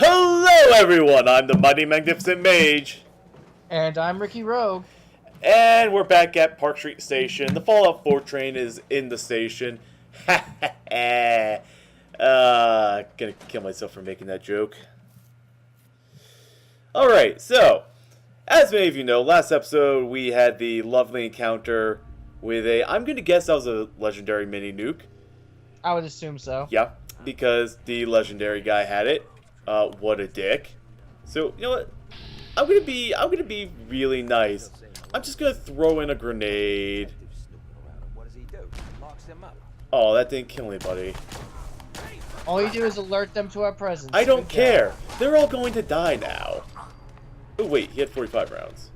Hello everyone, I'm the Mighty Magnificent Mage. And I'm Ricky Rogue. And we're back at Park Street Station. The Fallout 4 train is in the station. Gonna kill myself for making that joke. Alright, so, as many of you know, last episode we had the lovely encounter with I'm gonna guess that was a legendary mini nuke. I would assume so. Yeah, because the legendary guy had it. What a dick. So, you know what? I'm gonna be really nice. I'm just gonna throw in a grenade. Oh, that didn't kill anybody. All you do is alert them to our presence. I don't care. They're all going to die now. Oh wait, he had 45 rounds.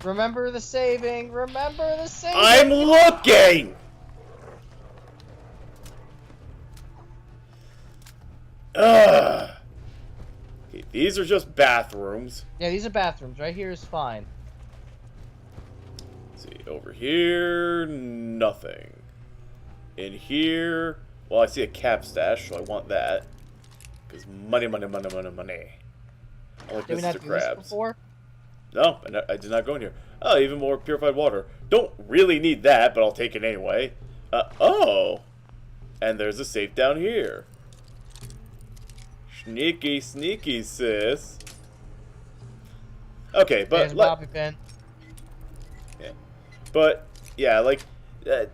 Remember the saving. Remember the saving. I'm looking. Ugh. Okay, these are just bathrooms. Yeah, these are bathrooms. Right here is fine. Let's see, over here, nothing. In here, well, I see a cap stash, so I want that. Because money, money, money, money, money. I like Did we not Mr. do this Krabs. before? No, I did not go in here. Oh, even more purified water. Don't really need that, but I'll take it anyway. Oh! And there's a safe down here. Sneaky, sneaky, sis. Okay, but There's a bobby pin. Yeah, but yeah, like the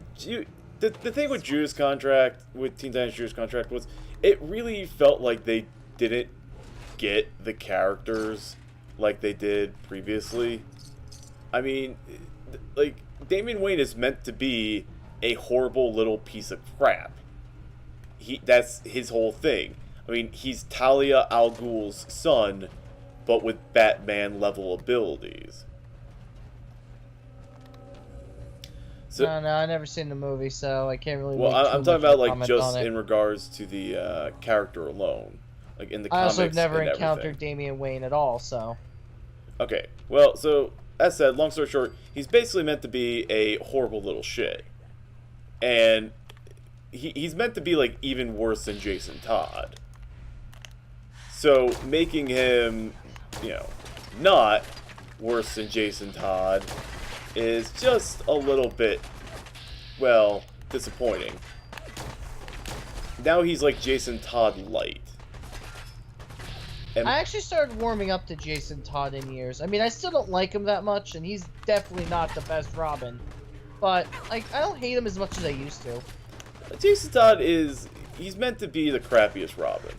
thing with Drew's contract, with Teen Titans Drew's contract, was it really felt like they didn't get the characters like they did previously. I mean, like Damian Wayne is meant to be a horrible little piece of crap. That's his whole thing. I mean, he's Talia al Ghul's son, but with Batman-level abilities. So, No, I never seen the movie, so I can't really. well, make I'm too talking much about like comment just on it. in regards to the character alone, like in the I comics. also have never and encountered everything. Damian Wayne at all, so. Okay, well, so as said, long story short, he's basically meant to be a horrible little shit, and he's meant to be like even worse than Jason Todd. So making him, you know, not worse than Jason Todd is just a little bit, well, disappointing. Now he's like Jason Todd light. And I actually started warming up to Jason Todd in years. I mean, I still don't like him that much, and he's definitely not the best Robin. But, like, I don't hate him as much as I used to. Jason Todd he's meant to be the crappiest Robin.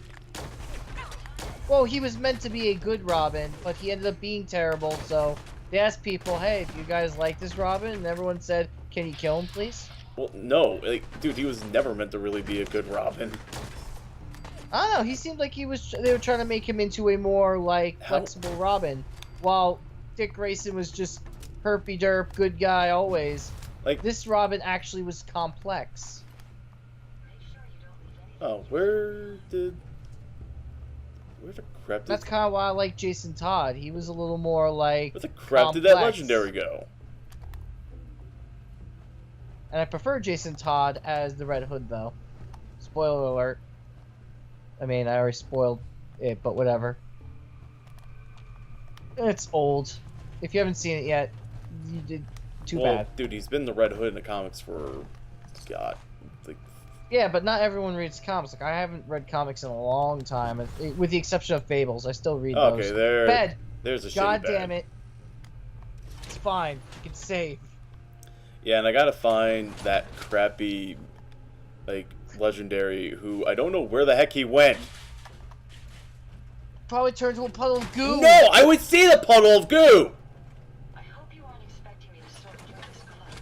Well, he was meant to be a good Robin, but he ended up being terrible, so they asked people, hey, do you guys like this Robin? And everyone said, can you kill him, please? Well, no, like, dude, he was never meant to really be a good Robin. I don't know, he seemed like they were trying to make him into a more, like, flexible Robin, while Dick Grayson was just herpy-derp, good guy always. Like, this Robin actually was complex. Oh, where the crap did... That's kind of why I like Jason Todd. He was a little more, like, Where the crap did that legendary go? And I prefer Jason Todd as the Red Hood, though. Spoiler alert. I mean, I already spoiled it, but whatever. It's old. If you haven't seen it yet, you did too bad. Dude, he's been the Red Hood in the comics for, God, like... Yeah, but not everyone reads comics. Like, I haven't read comics in a long time, with the exception of Fables. I still read those. Okay, there's a shitty God bed. damn it. It's fine. You can save. Yeah, and I gotta find that crappy, like, legendary who I don't know where the heck he went. Probably turned to a puddle of goo. No, I would see the puddle of goo. I hope you aren't expecting me to sort through this club.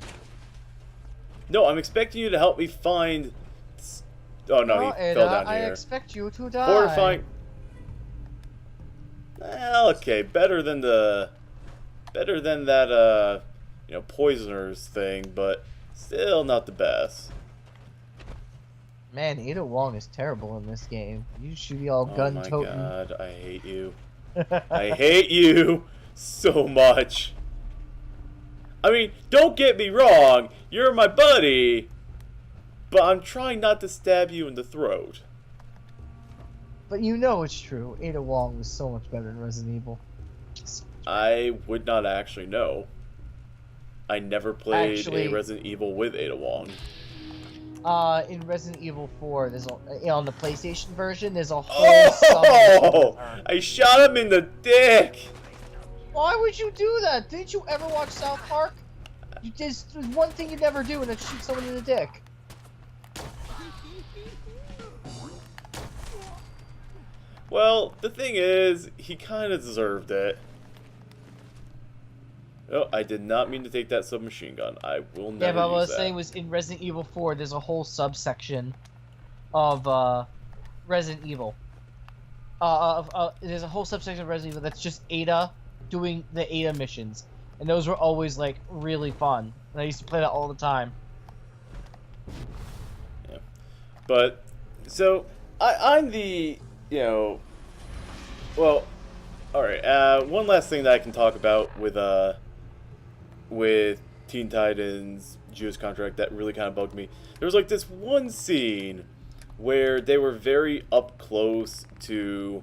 No, I'm expecting you to help me find. Oh no, he Ada, fell down I here. expect you to die. Fortifying. Well, okay, better than that. You know, poisoners thing, but still not the best. Man, Ada Wong is terrible in this game. You should be all gun-toting. Oh my god, I hate you. I hate you so much. I mean, don't get me wrong, you're my buddy, but I'm trying not to stab you in the throat. But you know it's true. Ada Wong was so much better in Resident Evil. I would not actually know. I never played Actually- a Resident Evil with Ada Wong. In Resident Evil 4, there's on the PlayStation version, there's a whole Oh! I shot him in the dick! Why would you do that? Didn't you ever watch South Park? There's one thing you never do, and that's shoot someone in the dick. Well, the thing is, he kind of deserved it. Oh, I did not mean to take that submachine gun. I will never Yeah, but what I use was saying that. was in Resident Evil 4, there's a whole subsection of Resident Evil. There's a whole subsection of Resident Evil that's just Ada doing the Ada missions, and those were always like really fun. And I used to play that all the time. Yeah. But, so, I'm the, you know, well, alright, one last thing that I can talk about with Teen Titans Jewish contract that really kind of bugged me. There was like this one scene where they were very up close to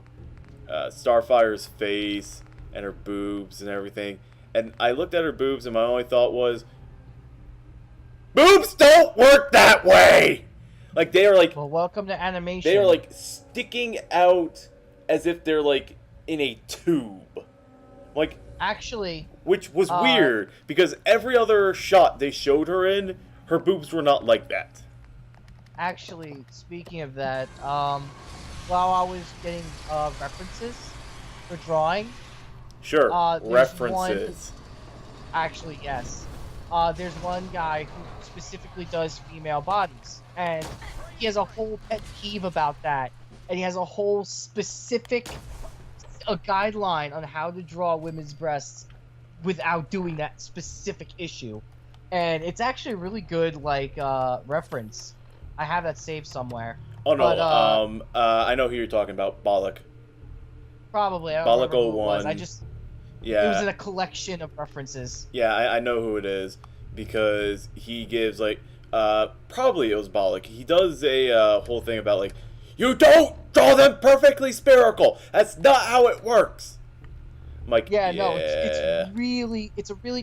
Starfire's face and her boobs and everything, and I looked at her boobs and my only thought was, boobs don't work that way! Like, they are like, Well, welcome to animation. they are like sticking out as if they're like in a tube. Like, Actually, which was weird because every other shot they showed her in, her boobs were not like that. speaking of that, while I was getting references for drawing, Sure, there's references. actually, yes. There's one guy who specifically does female bodies, and he has a whole pet peeve about that, and he has a whole specific guideline on how to draw women's breasts without doing that specific issue. And it's actually a really good, like, reference. I have that saved somewhere. Oh no, But, I know who you're talking about, Bollock. Probably, I don't Bollock remember who it was. 01. It was Yeah, in a collection of references. yeah, I know who it is because he gives like, probably it was Bollock. He does a whole thing about like, you don't draw them perfectly spherical. That's not how it works. I'm like, Yeah, no, it's a really,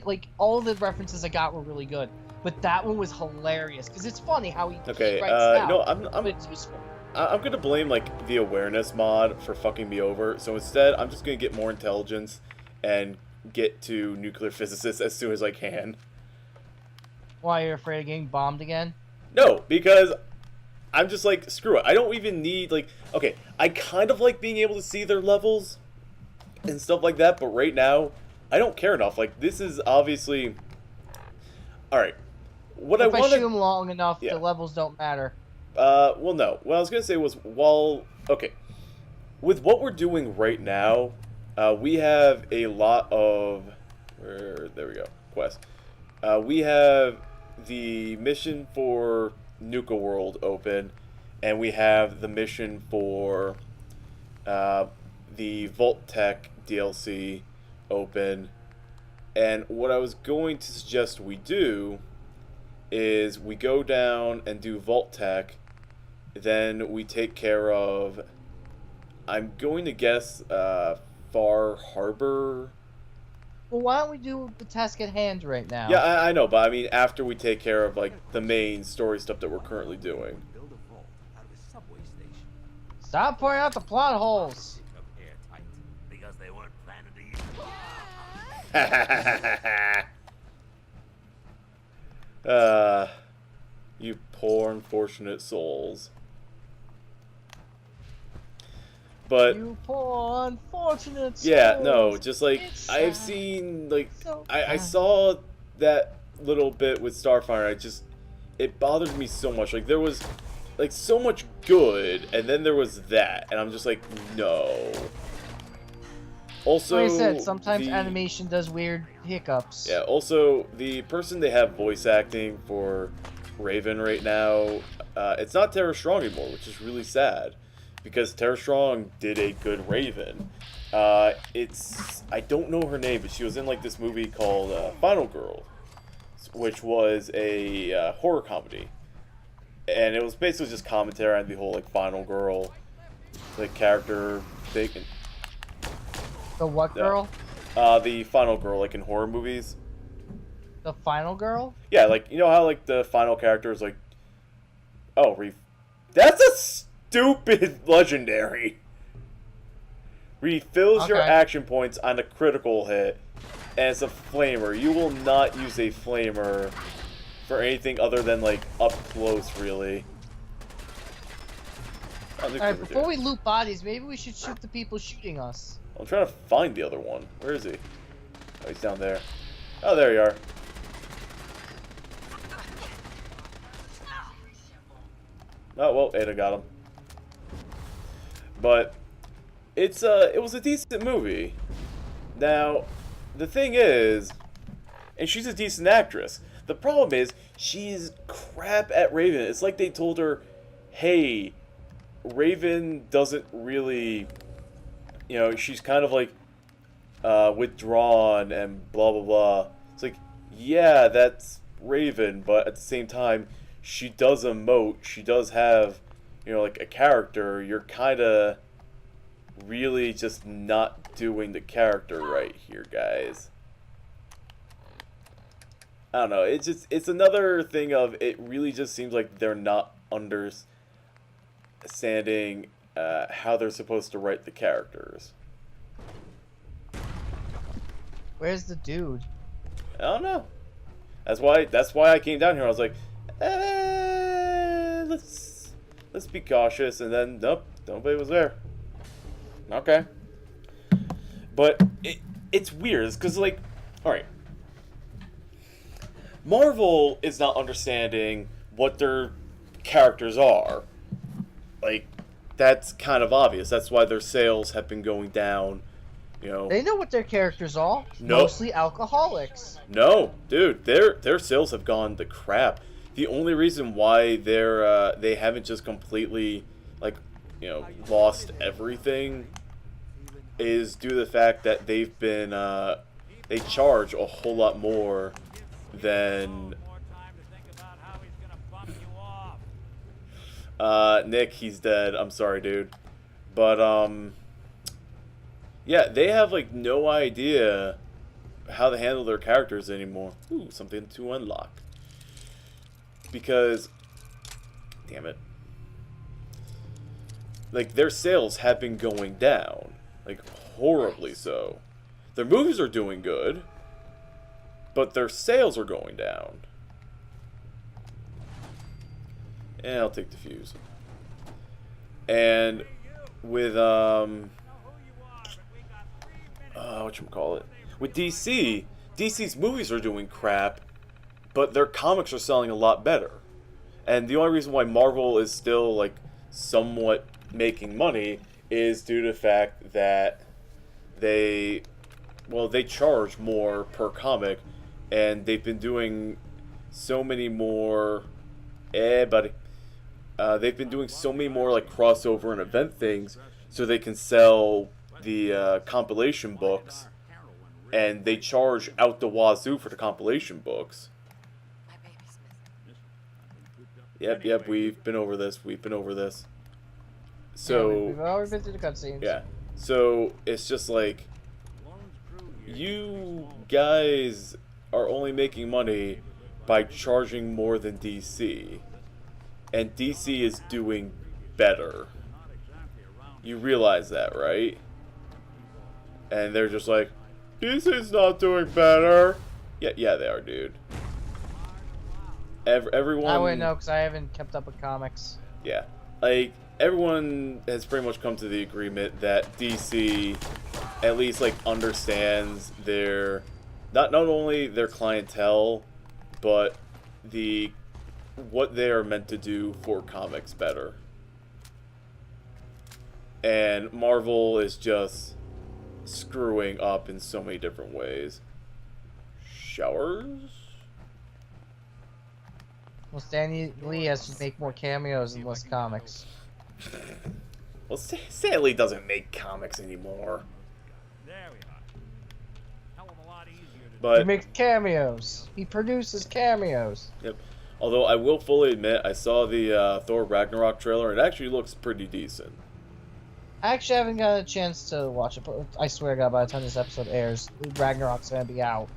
like, all the references I got were really good. But that one was hilarious, because it's funny how he okay. writes it out, No, but it's useful. I'm gonna blame like the awareness mod for fucking me over. So instead, I'm just gonna get more intelligence and get to nuclear physicists as soon as I can. Why, you're afraid of getting bombed again? No, because I'm just like, screw it. I don't even need, like, okay, I kind of like being able to see their levels and stuff like that, but right now, I don't care enough. Like, this is obviously... Alright. What If I I want shoot them long enough, Yeah. the levels don't matter. well, no. What I was going to say was, while... Okay. With what we're doing right now, we have a lot of... There we go. Quest. We have the mission for Nuka World open, and we have the mission for the Vault Tech DLC open. And what I was going to suggest we do is we go down and do Vault Tech, then we take care of, I'm going to guess, Far Harbor. Well, why don't we do the task at hand right now? Yeah, I know, but I mean after we take care of like the main story stuff that we're currently doing. Build a vault out of a subway station. Stop pointing out the plot holes. Become airtight because they weren't planted to use. You poor unfortunate souls. But You poor unfortunate yeah, souls. no, just like It's I've sad. seen like So I bad. saw that little bit with Starfire. It bothered me so much. Like there was like so much good, and then there was that, and I'm just like, no. Also, Like I said, sometimes the- animation does weird hiccups. Yeah. Also, the person they have voice acting for Raven right now, it's not Tara Strong anymore, which is really sad, because Tara Strong did a good Raven. I don't know her name, but she was in like this movie called Final Girl, which was a horror comedy, and it was basically just commentary on the whole like Final Girl the character thing. The what girl? The final girl, like in horror movies. The final girl? Yeah, like, you know how, like, the final character is like, oh, that's a stupid legendary. Refills your Okay. action points on a critical hit, and it's a flamer. You will not use a flamer for anything other than, like, up close, really. Alright, before we loot bodies, maybe we should shoot the people shooting us. I'm trying to find the other one. Where is he? Oh, he's down there. Oh, there you are. Oh, well, Ada got him. But it was a decent movie. Now, the thing is, and she's a decent actress. The problem is, she's crap at Raven. It's like they told her, hey, Raven doesn't really, you know, she's kind of like withdrawn and blah blah blah. It's like, yeah, that's Raven, but at the same time, she does emote. She does have, you know, like a character. You're kind of really just not doing the character right here, guys. I don't know. It's another thing of it really just seems like they're not understanding how they're supposed to write the characters. Where's the dude? I don't know. That's why I came down here. I was like, let's be cautious, and then nope, nobody was there. Okay. But it's weird. It's because, like, alright. Marvel is not understanding what their characters are. Like, that's kind of obvious. That's why their sales have been going down, you know. They know what their characters are. No. Mostly alcoholics. No, dude, their sales have gone to crap. The only reason why they haven't just completely, like, you know, lost everything is due to the fact that they've been they charge a whole lot more than Nick, he's dead. I'm sorry, dude. But yeah, they have like no idea how to handle their characters anymore. Ooh, something to unlock. Because damn it. Like, their sales have been going down. Like, horribly so. Their movies are doing good, but their sales are going down. And I'll take the fuse. And with whatchamacallit? With DC's movies are doing crap, but their comics are selling a lot better. And the only reason why Marvel is still, like, somewhat making money is due to the fact that they charge more per comic, and they've been doing so many more they've been doing so many more, like, crossover and event things, so they can sell the compilation books, and they charge out the wazoo for the compilation books. Yep, we've been over this. So yeah, we've already been through the cutscenes. yeah, so it's just like, you guys are only making money by charging more than DC, and DC is doing better. You realize that, right? And they're just like, DC's not doing better. Yeah, they are, dude. Everyone. I wouldn't know because I haven't kept up with comics. Yeah, like, everyone has pretty much come to the agreement that DC at least, like, understands their not only their clientele, but what they are meant to do for comics better. And Marvel is just screwing up in so many different ways. Showers? Well, Stan Lee has to make more cameos and less comics. Well, Stan Lee doesn't make comics anymore. There we are. Hell of a lot easier to He But makes cameos. He produces cameos. yep. Although I will fully admit, I saw the Thor Ragnarok trailer. It actually looks pretty decent. I actually haven't got a chance to watch it, but I swear to God, by the time this episode airs, Ragnarok's gonna be out.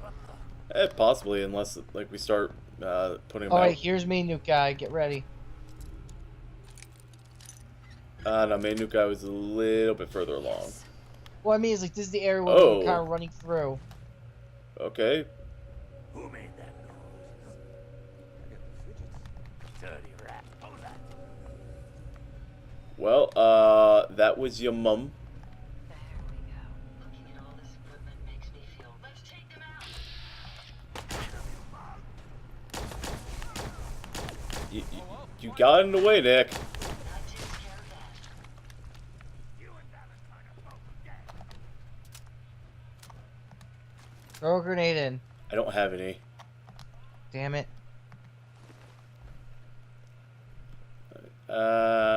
Possibly, unless like we start putting them Alright, out. here's me, Nuke Guy. Get ready. No, main nuke guy was a little bit further along. What I mean is, like, this is the area where Oh. we're kind of running through. Okay. Who made that noise? I got the fidgets. Dirty rat. What was that? Well, that was your mum. There we go. Looking at all this equipment makes me feel. Let's take them out. You got in the way, Nick. That takes care of that. You and Valentine are both dead. Throw a grenade in. I don't have any. Damn it.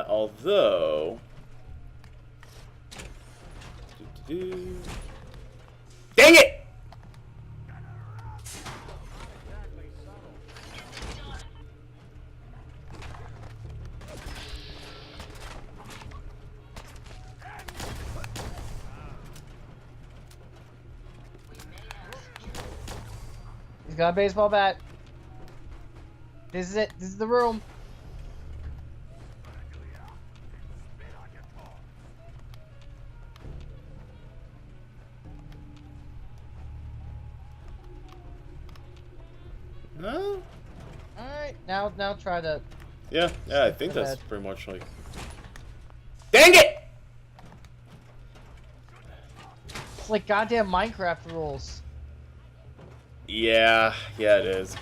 Although. Dang it! Exactly subtle. We may have some trouble. He's got a baseball bat. This is it. This is the room. No? Alright, now try to... Yeah, I think Go that's ahead. pretty much like. Dang it! It's like goddamn Minecraft rules. Yeah, it is.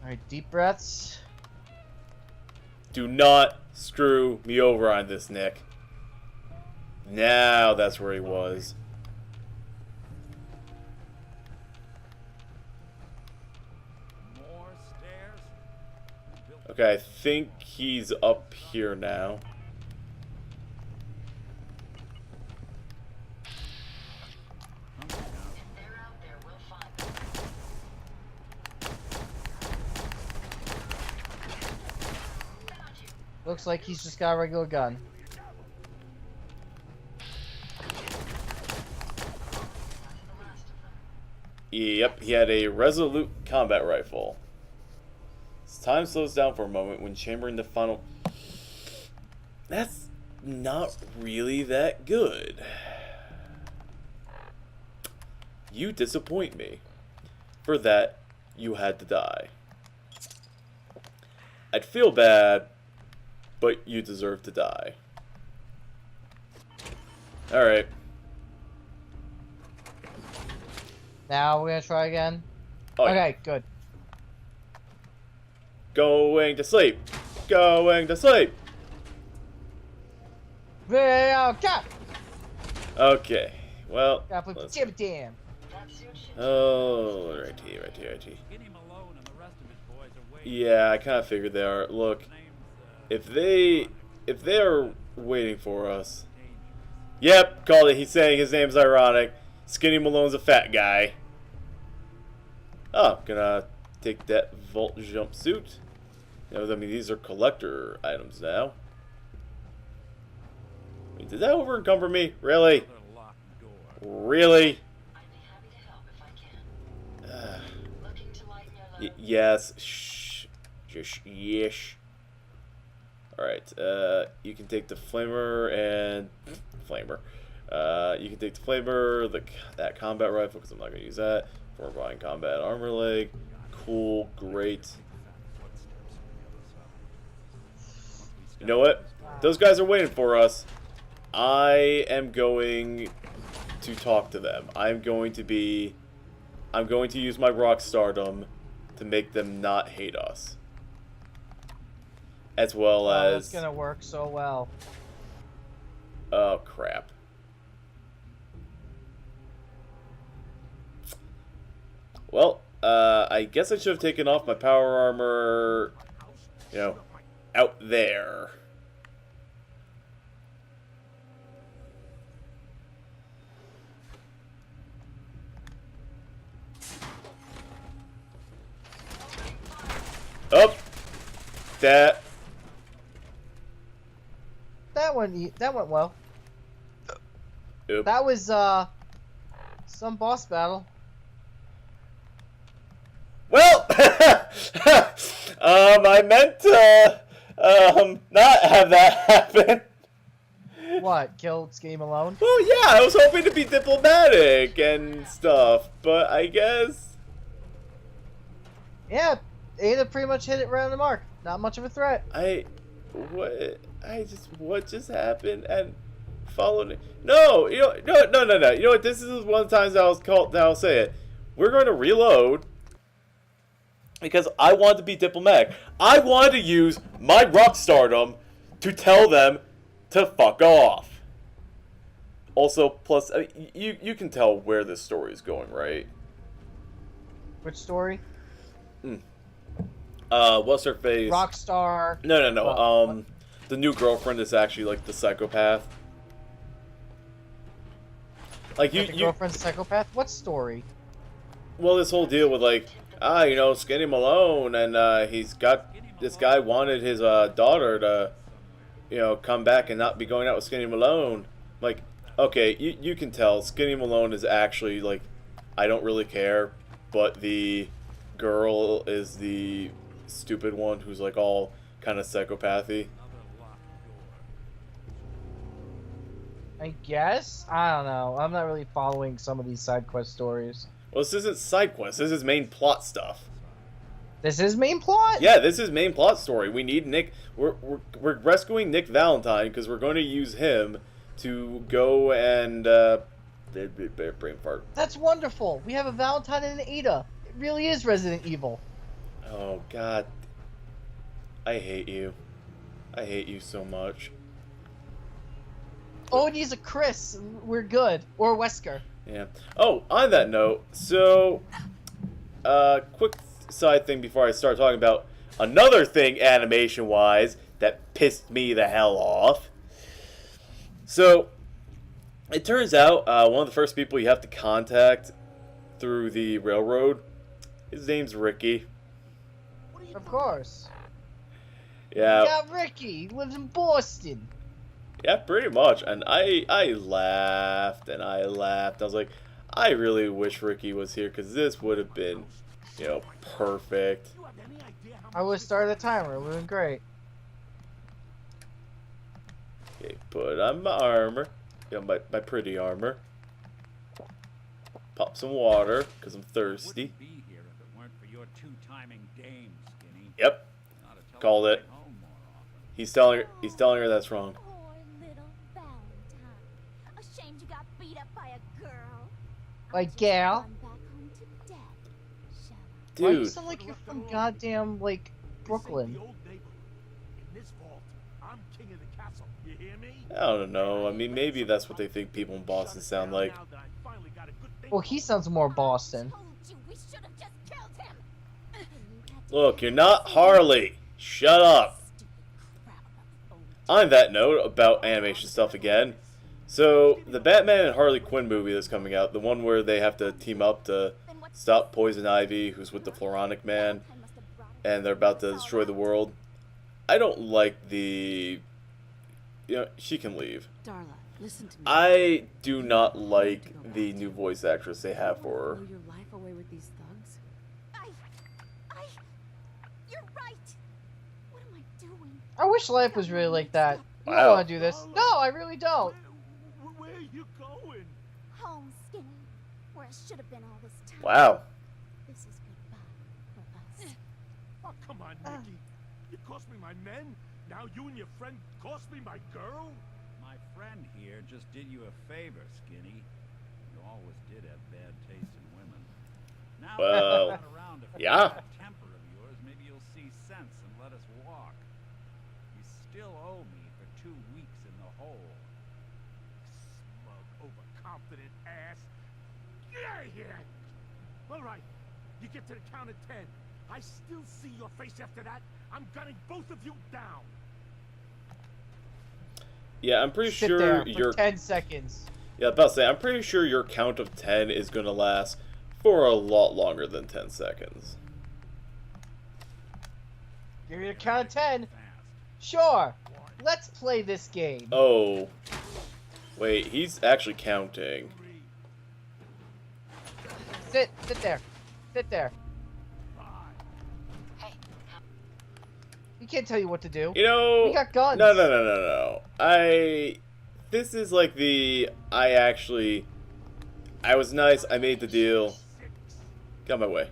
Alright, deep breaths. Do not screw me over on this, Nick. Now that's where he was. More stairs. Okay, I think he's up here now. If they're out there, we'll find them. Found you. Looks like he's just got a regular gun. That's the last of them. Yep, he had a resolute combat rifle. His time slows down for a moment when chambering the final. That's not really that good. You disappoint me. For that, you had to die. I'd feel bad, but you deserve to die. Alright. Now we're gonna try again. Oh, yeah. Okay, good. Going to sleep. Going to sleep. Well, God! Okay. Well. Gotta play let's- damn. That suit should Oh, right here. Skinny Malone and the rest of his boys are waiting. Yeah, I kind of figured they are. Look, Name's, if they are waiting for us. Yep, called it. He's saying his name's ironic. Skinny Malone's a fat guy. Oh, gonna take that Vault jumpsuit. You know, I mean, these are collector items now. Wait, did that over encumber me? Really? Another locked door. Really? I'd be happy to help if I can. Looking to lighten your load. Yes. Shh. Just yes. Alright, you can take the flamer and... Flamer. You can take the flamer, that combat rifle, because I'm not going to use that. For buying combat armor leg. Cool, great. You know what? Those guys are waiting for us. I am going to talk to them. I'm going to use my rock stardom to make them not hate us. As well Oh, that's as... gonna work so well. Oh, crap. Well, I guess I should have taken off my power armor, you know, out there. Up. That. That went well. Oop. That was some boss battle. Well, I meant to not have that happen. What? Kill Skinny Malone? Well, yeah, I was hoping to be diplomatic and stuff, but I guess. Yeah, Ada pretty much hit it right on the mark. Not much of a threat. What just happened and followed it? No, no. You know what? This is one of the times that I'll say it. We're going to reload because I wanted to be diplomatic. I wanted to use my rock stardom to tell them to fuck off. Also, plus, you can tell where this story is going, right? Which story? What's her face? Rockstar. No. The new girlfriend is actually like the psychopath. Like The girlfriend's a psychopath? What story? Well, this whole deal with like, Skinny Malone, and he's got this guy wanted his daughter to, come back and not be going out with Skinny Malone. Like, okay, you can tell Skinny Malone is actually like, I don't really care, but the girl is the stupid one who's like all kind of psychopathy. I guess? I don't know. I'm not really following some of these side quest stories. Well, this isn't side quest. This is main plot stuff. This is main plot? Yeah, this is main plot story. We need Nick. We're rescuing Nick Valentine because we're going to use him to go and brain fart. That's wonderful. We have a Valentine and an Ada. It really is Resident Evil. Oh God, I hate you. I hate you so much. Oh, and he's a Chris. We're good. Or Wesker. Yeah. Oh, on that note, so quick side thing before I start talking about another thing animation-wise that pissed me the hell off. So, it turns out one of the first people you have to contact through the railroad, his name's Ricky. Of course. Yeah. Yeah, Ricky. He lives in Boston. Yeah, pretty much. And I laughed and I laughed. I was like, I really wish Ricky was here because this would have been, perfect. I would have started the timer. It would have been great. Okay, put on my armor. My pretty armor. Pop some water because I'm thirsty. Yep. Called it. He's telling her that's wrong. Like, gal. Dude. Why do you sound like you're from goddamn, Brooklyn? I don't know. I mean, maybe that's what they think people in Boston sound like. Well, he sounds more Boston. Look, you're not Harley. Shut up. On that note, about animation stuff again. So, the Batman and Harley Quinn movie that's coming out, the one where they have to team up to stop Poison Ivy, who's with the Floronic Man, and they're about to destroy the world. I don't like the... she can leave. Darla, listen to me. I do not like the new voice actress they have for her. Throw your life away with these thugs? You're right. What am I doing? I wish life was really like that. You Wow. don't want to do this. No, I really don't. Where are you going? Home, Skinny. Where I should have been all this time. Wow. This is goodbye for us. Oh, come on, Nicky. You cost me my men. Now you and your friend cost me my girl? My friend here just did you a favor, Skinny. You always did have bad taste in women. Now Well, that you're around to yeah. that temper of yours, maybe you'll see sense and let us walk. You still owe me for 2 weeks in the hole. Smug, overconfident ass. Get out of here! All right, you get to the count of 10. I still see your face after that. I'm gunning both of you down. Yeah, I'm pretty Sit sure there for your 10 seconds. yeah, about to say, I'm pretty sure your count of 10 is gonna last for a lot longer than 10 seconds. Give you a count of 10. Sure. Let's play this game. Oh. Wait, he's actually counting. Sit there. Sit there. He can't tell you what to do. You know... We got guns. No. This is like the... I was nice, I made the deal. Get out of my way.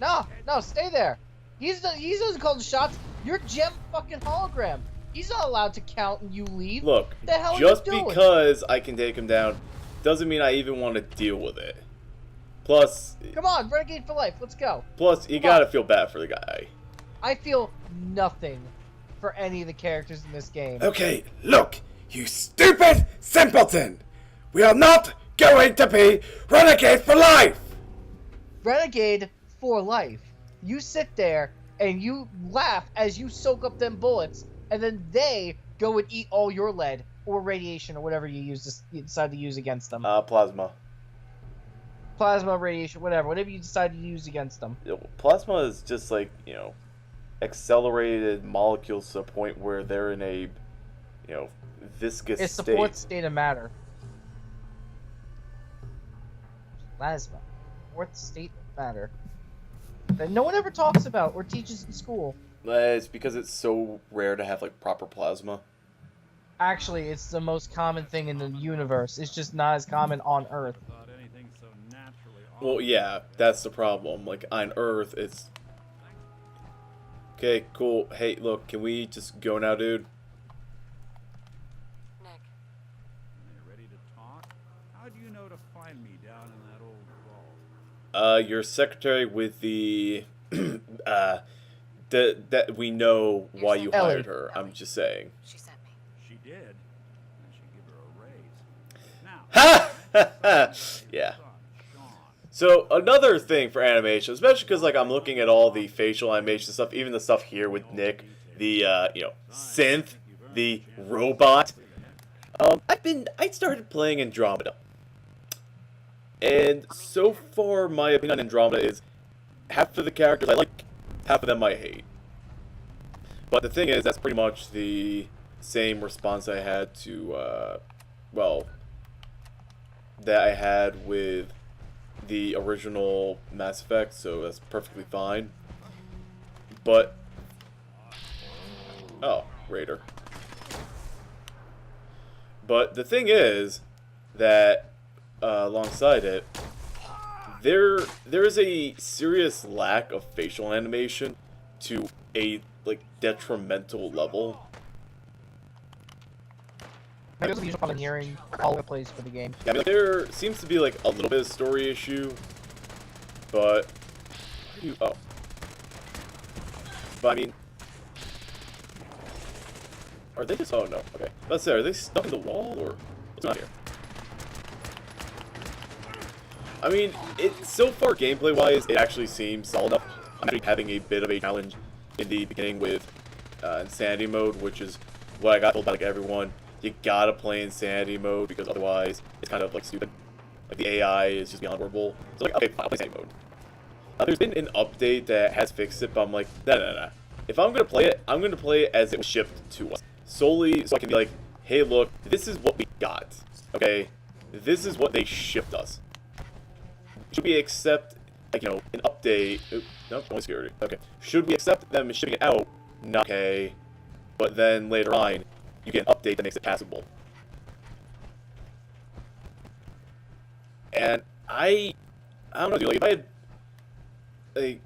No, stay there. He doesn't call the shots. You're Gem fucking hologram. He's not allowed to count and you leave. Look, What the hell just are you doing? because I can take him down doesn't mean I even want to deal with it. Plus... Come on, Renegade for life. Let's go. Plus, you gotta feel bad for the guy. I feel nothing for any of the characters in this game. Okay, look, you stupid simpleton! We are not going to be renegade for life! Renegade for life. You sit there and you laugh as you soak up them bullets, and then they go and eat all your lead or radiation or whatever you decide to use against them. Plasma. Plasma, radiation, whatever you decide to use against them. Plasma is just like, you know, accelerated molecules to the point where they're in a, you know, viscous It's state. the fourth state of matter. Plasma. Fourth state of matter. That no one ever talks about or teaches in school. It's because it's so rare to have like proper plasma. Actually, it's the most common thing in the universe. It's just not as common on Earth. Well, yeah, that's the problem. Like on Earth, it's okay. Cool. Hey, look, can we just go now, dude? Nick, Ready to talk? How do you know to find me down in that old vault? Your secretary with the that we know why you Ellie. hired her. I'm just saying. she sent me. She did. I should give her a raise. Now, Yeah. Shaun. So another thing for animation, especially because like I'm looking at all the facial animation stuff, even the stuff here with Nick, the you know, synth, the robot. I started playing Andromeda, and so far my opinion on Andromeda is half of the characters I like, half of them I hate. But the thing is, that's pretty much the same response I had to well, that I had with the original Mass Effect, so that's perfectly fine. But oh, Raider. But the thing is that alongside it, there is a serious lack of facial animation to a like detrimental level. Maybe it's usually hearing all the plays for the game. I mean, there seems to be like a little bit of story issue, but but I mean, are they just? Oh no, okay. Let's say, are they stuck in the wall or what's not here? I mean, so far gameplay wise, it actually seems solid enough. I'm actually having a bit of a challenge in the beginning with insanity mode, which is what I got told by like everyone. You gotta play insanity mode because otherwise it's kind of like stupid. Like the AI is just beyond workable. So like, okay, fine, I'll play insanity mode. There's been an update that has fixed it, but I'm like, nah. If I'm gonna play it, I'm gonna play it as it was shipped to us. Solely so I can be like, hey look, this is what we got. Okay? This is what they shipped us. Should we accept, like, you know, an update? Oop, nope, only security. Okay. Should we accept them shipping it out? Not okay. But then later on, you get an update that makes it passable. And I don't know, dude, like, if I had, like...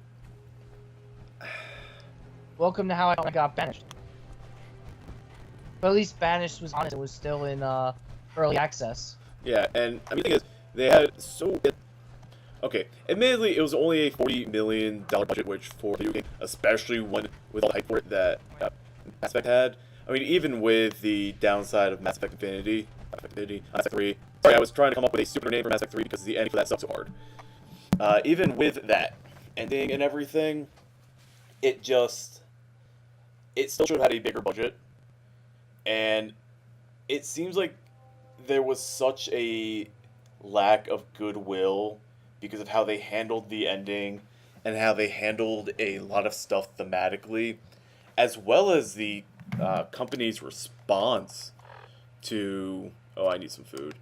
Welcome to how I got banished. But at least banished was honest. It was still in early access. Yeah, and I mean, the thing is, they had so... Okay, admittedly, it was only a $40 million budget, which for a video game, especially when with all the hype for it that Mass Effect had. I mean, even with the downside of Mass Effect Infinity, Mass Effect 3. Sorry, I was trying to come up with a stupider name for Mass Effect 3 because the ending for that sucks so hard. Even with that ending and everything, it still should have had a bigger budget. And it seems like there was such a lack of goodwill because of how they handled the ending and how they handled a lot of stuff thematically, as well as the company's response to... Oh, I need some food.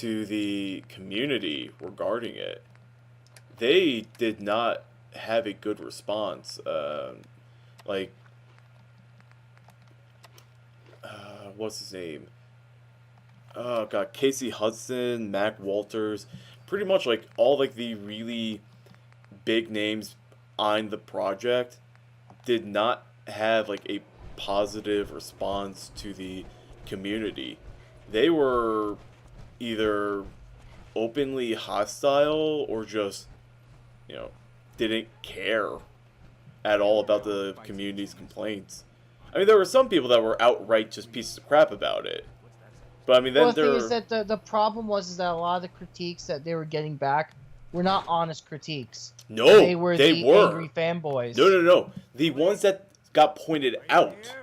To the community regarding it. They did not have a good response. Like, what's his name? Oh god, Casey Hudson, Mac Walters, pretty much like all like the really big names on the project did not have like a positive response to the community. They were either openly hostile or just, didn't care at all about the community's complaints. I mean, there were some people that were outright just pieces of crap about it. But I mean, then well, the thing is that the problem was that a lot of the critiques that they were getting back were not honest critiques. No, they were angry fanboys. No. The ones that got pointed out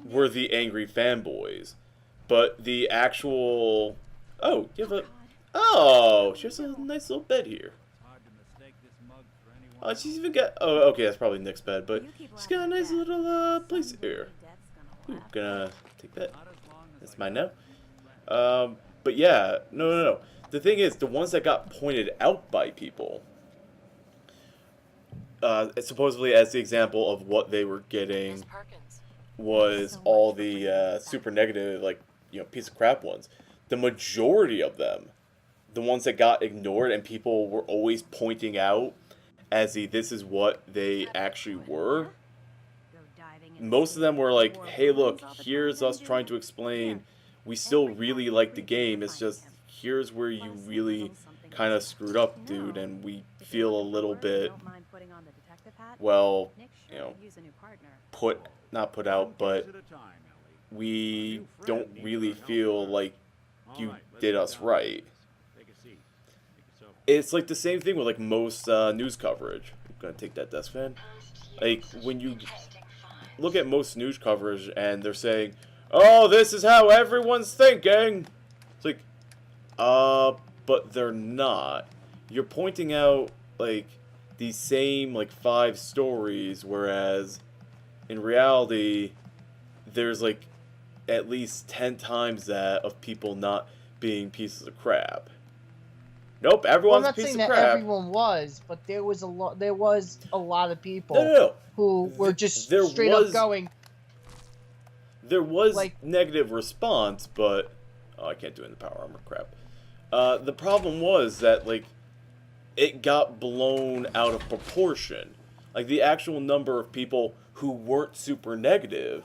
were the angry fanboys. But the actual... Oh, you have a... Oh, she has a nice little bed here. Oh, she's even got... Oh, okay, that's probably Nick's bed, but she's got a nice little place here. Ooh, gonna take that. That's mine now. But yeah, no. The thing is, the ones that got pointed out by people, supposedly as the example of what they were getting, was all the super negative, like, piece of crap ones. The majority of them, the ones that got ignored and people were always pointing out as this is what they actually were, most of them were like, hey look, here's us trying to explain we still really like the game, it's just here's where you really kind of screwed up, dude, and we feel a little bit, well, not put out, but we don't really feel like you did us right. It's like the same thing with like most news coverage. I'm gonna take that desk fan. Like when you look at most news coverage and they're saying, "Oh, this is how everyone's thinking," it's like, but they're not. You're pointing out like these same like 5 stories, whereas in reality, there's like at least 10 times that of people not being pieces of crap. Nope, everyone's a piece of crap. I'm not saying that everyone was, but there was a lot. There was a lot of people who were just straight up going. There was like negative response, but I can't do it in the power armor. Crap. The problem was that like it got blown out of proportion. Like the actual number of people who weren't super negative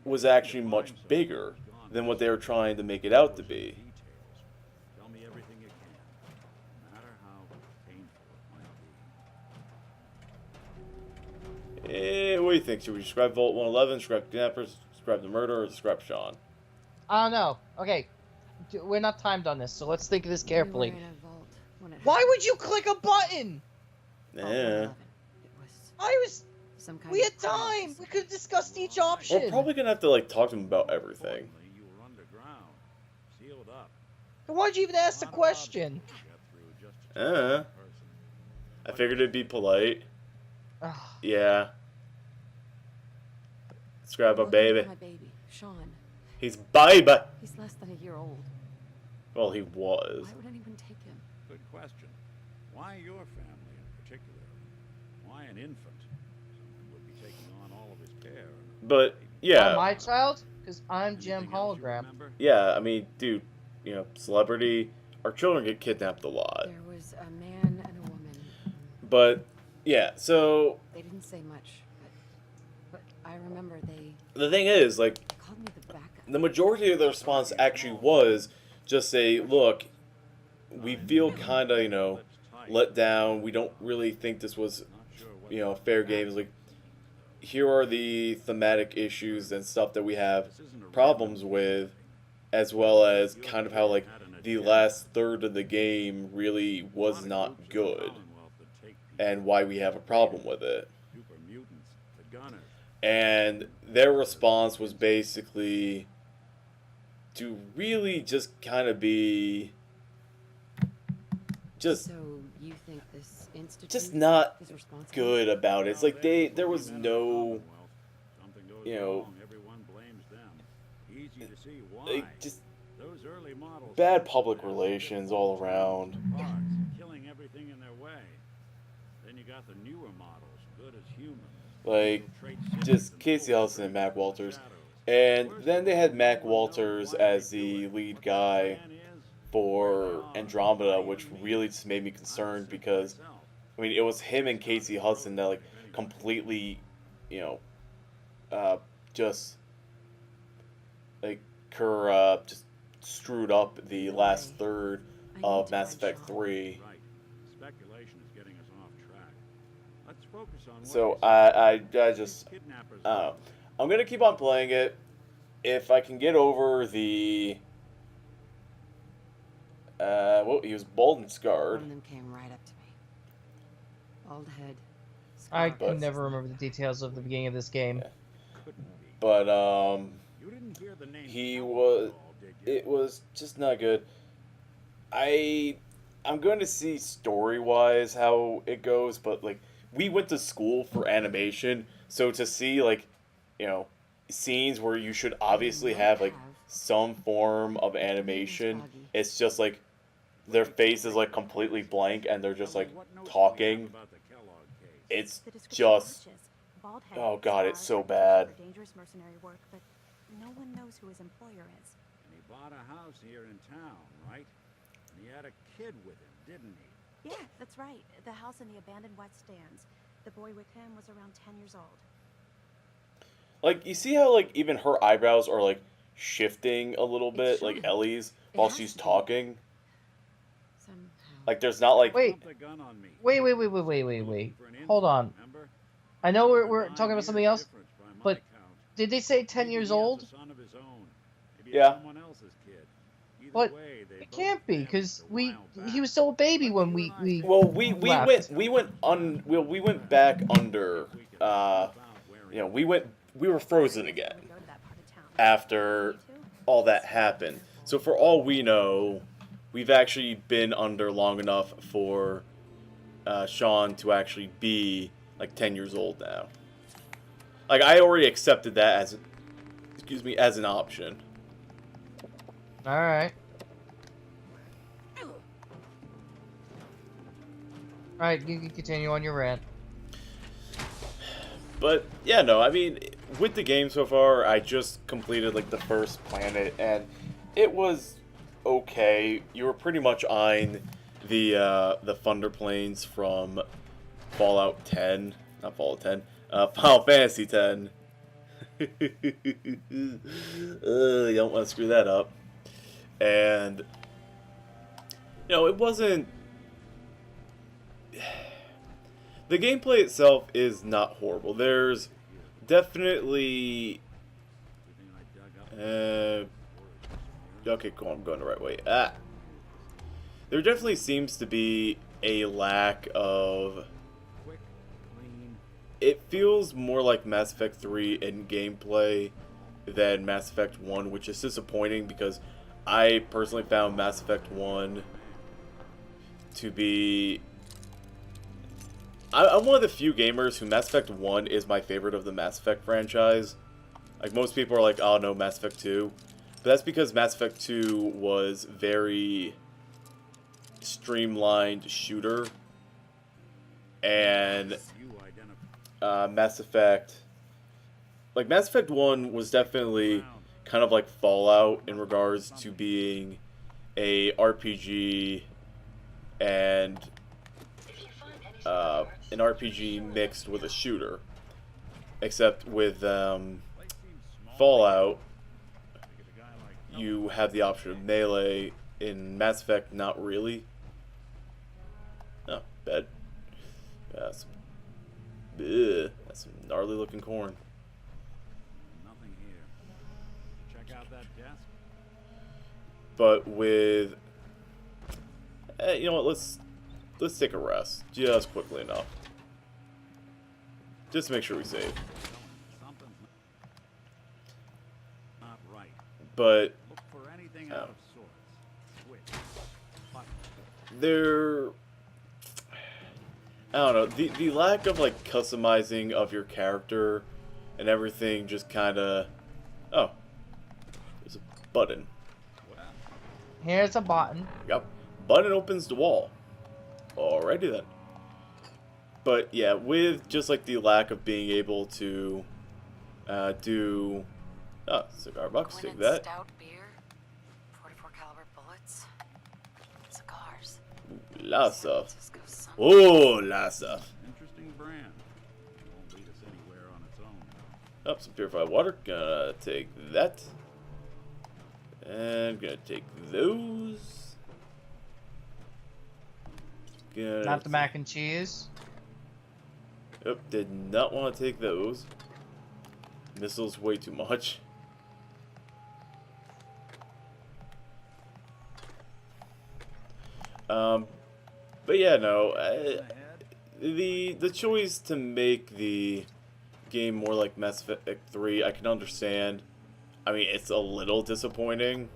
was actually much bigger than what they were trying to make it out to be. What do you think? Should we describe Vault 111, describe kidnappers, describe the murder, or describe Shaun? I don't know. Okay, we're not timed on this, so let's think of this carefully. Why would you click a button? Yeah. We had time. We could have discussed each option. We're probably gonna have to like talk to him about everything. Why'd you even ask the question? I figured it'd be polite. Yeah. Let's grab a baby. My baby, Shaun. He's baby. He's less than a year old. Well, he was. Why would anyone take him? Good question. Why your family in particular? Why an infant? Someone would be taking on all of his care. But yeah, My child, because I'm Gem Hologram. yeah. I mean, dude, celebrity. Our children get kidnapped a lot. There was a man and a woman. But yeah, so They didn't say much, but I remember they the thing is, like, called me the backup. the majority of the response actually was just say, look, we feel kind of, let down. We don't really think this was, fair game. It's like, here are the thematic issues and stuff that we have problems with, as well as kind of how, like, the last third of the game really was not good, and why we have a problem with it. And their response was basically to really just kind of be just So you think this institute just not is responsible? good about it. It's like there was no, like, just bad public relations all around. Killing everything in their way. Then you got the newer models, good as humans. Like, just Casey Hudson and Mac Walters. And then they had Mac Walters as the lead guy for Andromeda, which really just made me concerned because, I mean, it was him and Casey Hudson that, like, completely, just, like, just screwed up the last third of Mass Effect 3. Speculation is getting us off track. Let's focus on So I just, I don't know. I'm gonna keep on playing it. If I can get over the, well, he was bald and One scarred. of them came right up to me. Bald head. I scar. can never remember the details of the beginning of this game. Yeah. But You didn't hear the name he Kellogg was, at all, did you? it was just not good. I'm going to see story-wise how it goes, but, like, we went to school for animation, so to see, like, scenes where you should obviously have, like, some form of animation, it's just, like, their face is, like, completely blank, and they're just, like, talking. About the Kellogg case. It's The description just, matches. Bald head, oh god, it's scars, so reputation bad. for dangerous mercenary work, but no one knows who his employer is. And he bought a house here in town, right? And he had a kid with him, didn't he? Yeah, that's right. The house in the abandoned West Stands. The boy with him was around 10 years old. Like, you see how, like, even her eyebrows are, like, shifting a little bit, like Shaun. Ellie's, It while has she's to be. talking? Somehow. Like, there's not, like, Wait. Pumped a gun on me. Wait. Looking for an Hold on. insult, remember? I know we're 9 talking about years something else, difference by my but count. did they say 10 Maybe years he has old? a son of his own. Maybe it's Yeah. someone else's kid. Either But way, they it both can't be, vanished because a while back. he was still a baby when we well, we left. went back under, we were frozen again We go to that part of town. after You too? all that happened. So for all we know, we've actually been under long enough for Shaun to actually be like 10 years old now. Like, I already accepted that as an option. All right. All right, you can continue on your rant. But yeah, no, I mean, with the game so far, I just completed like the first planet, and it was okay. You were pretty much on the Thunder Plains from Fallout 10, not Fallout 10, Final Fantasy 10. You don't want to screw that up. And it wasn't. The gameplay itself is not horrible. There's definitely... okay, cool, I'm going the right way. There definitely seems to be a lack of... Quick, clean. It feels more like Mass Effect 3 in gameplay than Mass Effect 1, which is disappointing because I personally found Mass Effect 1 to be... I'm one of the few gamers who Mass Effect 1 is my favorite of the Mass Effect franchise. Like, most people are like, oh no, Mass Effect 2. But that's because Mass Effect 2 was very streamlined shooter. And You identify. Mass Effect like Mass Effect 1 was definitely kind of like Fallout in regards to being a RPG and an RPG mixed with a shooter. Except with Fallout, you have the option of melee. In Mass Effect, not really. Oh, bad. That's some gnarly looking corn. Nothing here. Check out that desk. But with, you know what? Let's take a rest just quickly enough, just to make sure we save. Something's not right. But Look for anything out of sorts. Switch. Button. there, I don't know, the lack of like customizing of your character and everything just kind of, oh, there's a button. Well, Here's a button. Yep, button opens the wall. Alrighty then. But yeah, with just like the lack of being able to do, cigar box, take that. Stout beer, 44 caliber bullets, cigars. Lots San of. Francisco sun. Oh, lots of. interesting brand. Won't lead us anywhere on its own. Oh, some purified water. Gonna take that. And gonna take those. Gonna Not the mac and cheese. Yep, did not want to take those. Missiles way too much. But yeah, no. The choice to make the game more like Mass Effect 3, I can understand. I mean, it's a little disappointing.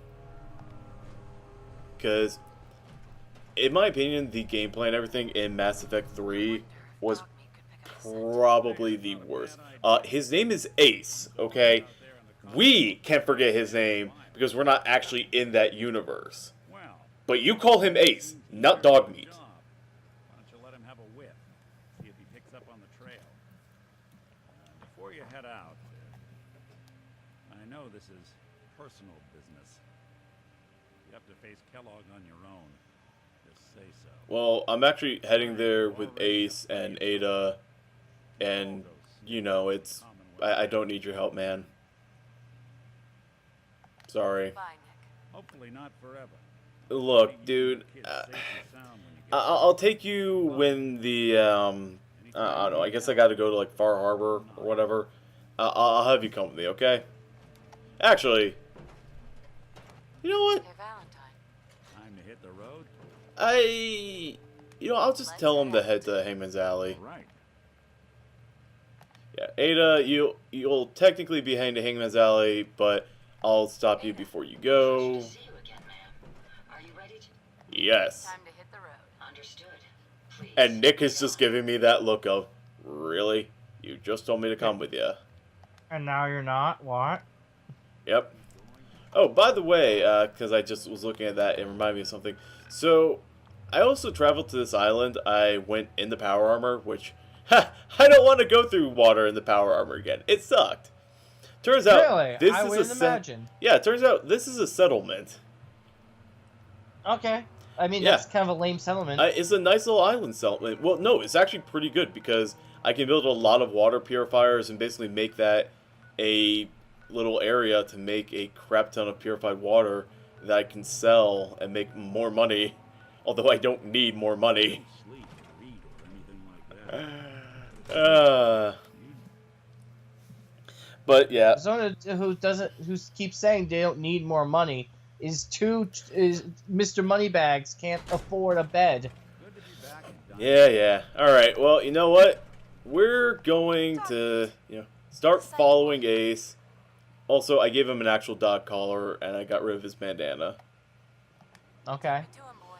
Because, in my opinion, the gameplay and everything in Mass Effect 3 was probably the worst. His name is Ace, okay? We can't forget his name because we're not actually in that universe. Well, But you call him Ace, not dog meat. why don't you let him have a whiff? See if he picks up on the trail. Before you head out, I know this is personal business. You have to face Kellog on your own. Just say so. Well, I'm actually heading there with Ace and Ada, and, you know, it's... I don't need your help, man. Sorry. Bye, Nick. Hopefully not forever. Look, dude, I'll take you when the, I don't know, I guess I gotta go to, like, Far Harbor or whatever. I'll have you come with me, okay? Actually, you know what? Hey, Valentine. Time to hit the road. I'll just tell him to head to Hangman's Alley. Right. Yeah, Ada, you'll technically be heading to Hangman's Alley, but I'll stop you before you go. See you again, ma'am. Are you ready to... Yes. Time to hit the road. Understood. Please. And Nick is just giving me that look of, really? You just told me to come with you. And now you're not? What? Yep. Oh, by the way, because I just was looking at that, it reminded me of something. So, I also traveled to this island. I went in the power armor, which, I don't want to go through water in the power armor again. It sucked. Turns out, Really? this I is wouldn't imagine. Yeah, it turns out this is a settlement. Okay. I mean, Yeah. that's kind of a lame settlement. It's a nice little island settlement. Well, no, it's actually pretty good because I can build a lot of water purifiers and basically make that a little area to make a crap ton of purified water that I can sell and make more money. Although I don't need more money. Sleep, read, or anything like that. But yeah, Someone who keeps saying they don't need more money is Mr. Moneybags can't afford a bed. Good to be back in Dun- yeah. Alright, well, you know what? We're going to, start following Ace. Also, I gave him an actual dog collar, and I got rid of his bandana. Okay. To him, boy.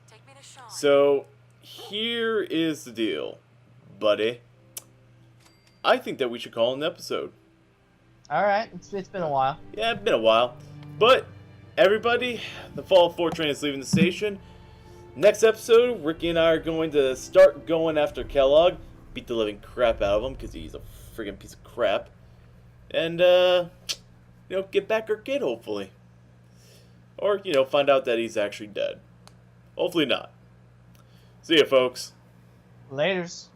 Take me to Shaun. So, here is the deal, buddy. I think that we should call it an episode. Alright, it's been a while. Yeah, it's been a while. But, everybody, the Fallout 4 train is leaving the station. Next episode, Ricky and I are going to start going after Kellog. Beat the living crap out of him, because he's a friggin' piece of crap. and, get back her kid, hopefully. Or, find out that he's actually dead. Hopefully not. See ya, folks. Laters.